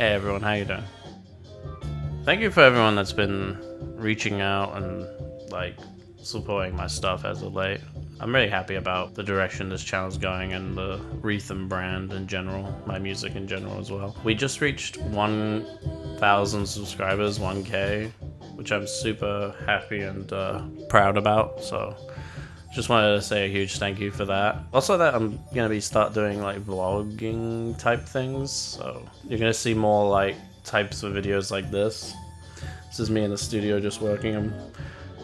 Hey everyone, how you doing? Thank you for everyone that's been reaching out and like supporting my stuff as of late. I'm really happy about the direction this channel's going and the Reatham brand in general, my music in general as well. We just reached 1,000 subscribers, 1K, which I'm super happy and proud about, so just wanted to say a huge thank you for that. Also that I'm gonna start doing like vlogging type things, so you're gonna see more like types of videos like this. This is me in the studio just working. I'm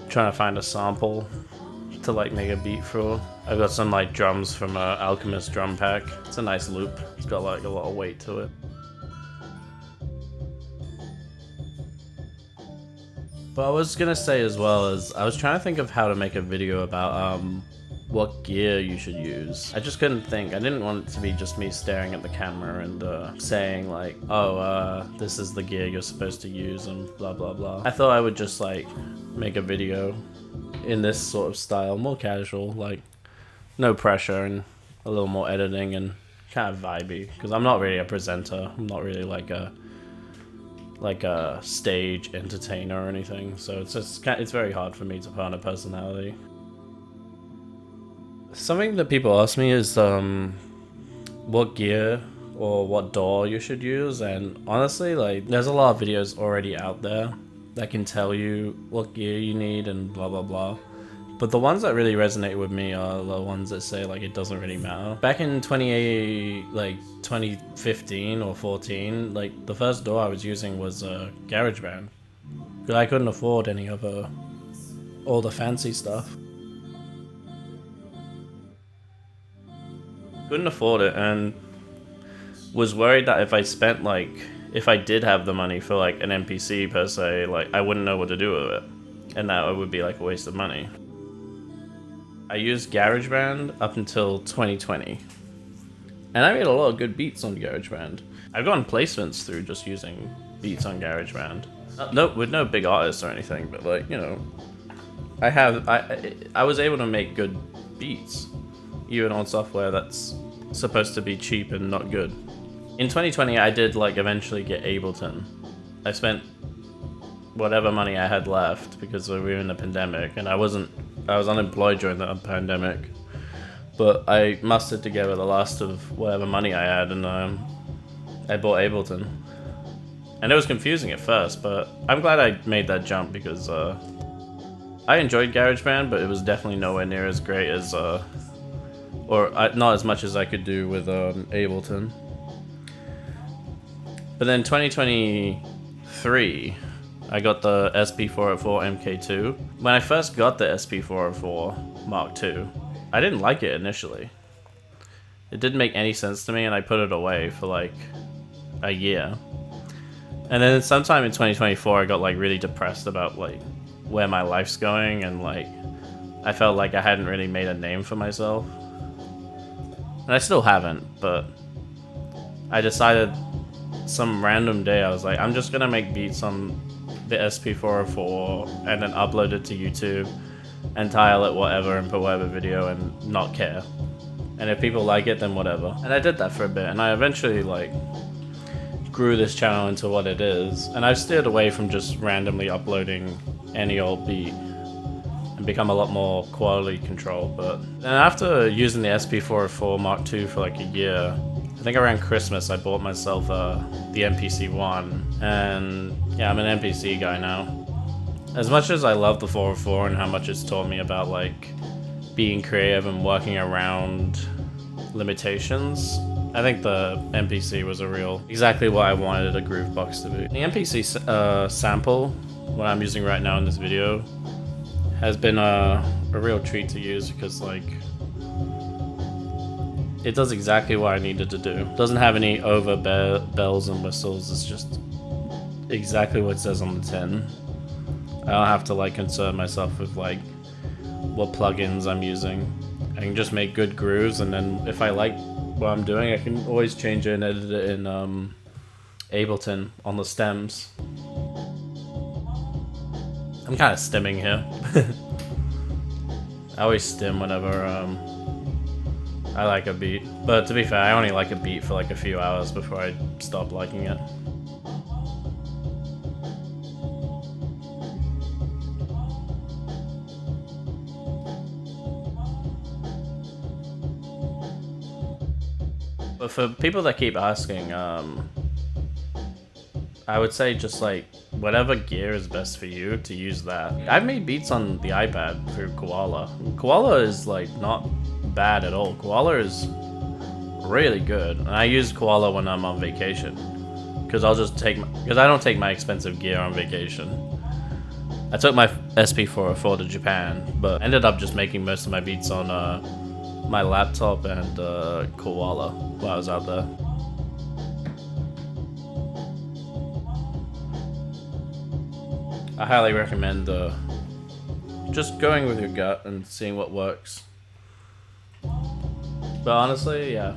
trying to find a sample to like make a beat for. I've got some like drums from Alchemist drum pack. It's a nice loop. It's got like a lot of weight to it. But I was gonna say as well as I was trying to think of how to make a video about what gear you should use. I just couldn't think. I didn't want it to be just me staring at the camera and saying like, oh, this is the gear you're supposed to use and blah blah blah. I thought I would just like make a video in this sort of style, more casual, like no pressure and a little more editing and kind of vibey. Because I'm not really a presenter. I'm not really like a stage entertainer or anything, so it's very hard for me to put on a personality. Something that people ask me is what gear or what DAW you should use, and honestly, like, there's a lot of videos already out there that can tell you what gear you need and blah blah blah. But the ones that really resonate with me are the ones that say like it doesn't really matter. Back in 2015 or 14, like the first DAW I was using was GarageBand, because I couldn't afford any of all the fancy stuff. Couldn't afford it, and was worried that if I did have the money for like an MPC per se, like I wouldn't know what to do with it, and that it would be like a waste of money. I used GarageBand up until 2020, and I made a lot of good beats on GarageBand. I've gotten placements through just using beats on GarageBand. With no big artists or anything, but like, you know, I was able to make good beats, even on software that's supposed to be cheap and not good. In 2020, I did like eventually get Ableton. I spent whatever money I had left because we were in the pandemic, and I was unemployed during the pandemic, but I mustered together the last of whatever money I had, and I bought Ableton. And it was confusing at first, but I'm glad I made that jump because I enjoyed GarageBand, but it was definitely nowhere near as great as, not as much as I could do with Ableton. But then 2023, I got the SP404 MK2. When I first got the SP404 Mark II, I didn't like it initially. It didn't make any sense to me, and I put it away for like a year. And then sometime in 2024, I got like really depressed about like where my life's going, and like I felt like I hadn't really made a name for myself. And I still haven't, but I decided some random day, I was like, I'm just gonna make beats on the SP404 and then upload it to YouTube and tile it whatever and put whatever video and not care. And if people like it, then whatever. And I did that for a bit, and I eventually like grew this channel into what it is. And I've steered away from just randomly uploading any old beat and become a lot more quality control. But then after using the SP404 Mark II for like a year, I think around Christmas I bought myself the MPC-1, and yeah, I'm an MPC guy now. As much as I love the 404 and how much it's taught me about like being creative and working around limitations, I think the MPC was exactly what I wanted a groove box to be. The MPC sample, what I'm using right now in this video, has been a real treat to use because like it does exactly what I needed to do. It doesn't have any over bells and whistles. It's just exactly what it says on the tin. I don't have to like concern myself with like what plugins I'm using. I can just make good grooves, and then if I like what I'm doing, I can always change it and edit it in Ableton on the stems. I'm kind of stimming here. I always stim whenever I like a beat. But to be fair, I only like a beat for like a few hours before I stop liking it. But for people that keep asking, I would say just like whatever gear is best for you to use that. I've made beats on the iPad through Koala. Koala is like not bad at all. Koala is really good, and I use Koala when I'm on vacation because I don't take my expensive gear on vacation. I took my SP404 to Japan, but ended up just making most of my beats on my laptop and Koala while I was out there. I highly recommend just going with your gut and seeing what works. But honestly, yeah,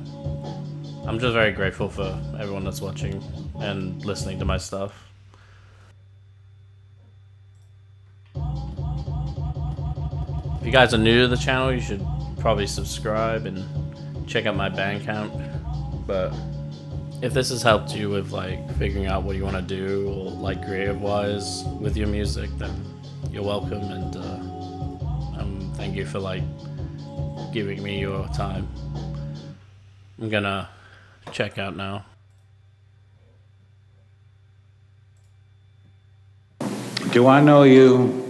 I'm just very grateful for everyone that's watching and listening to my stuff. If you guys are new to the channel, you should probably subscribe and check out my Bandcamp. But if this has helped you with like figuring out what you want to do or like creative wise with your music, then you're welcome, and thank you for like giving me your time. I'm gonna check out now. Do I know you?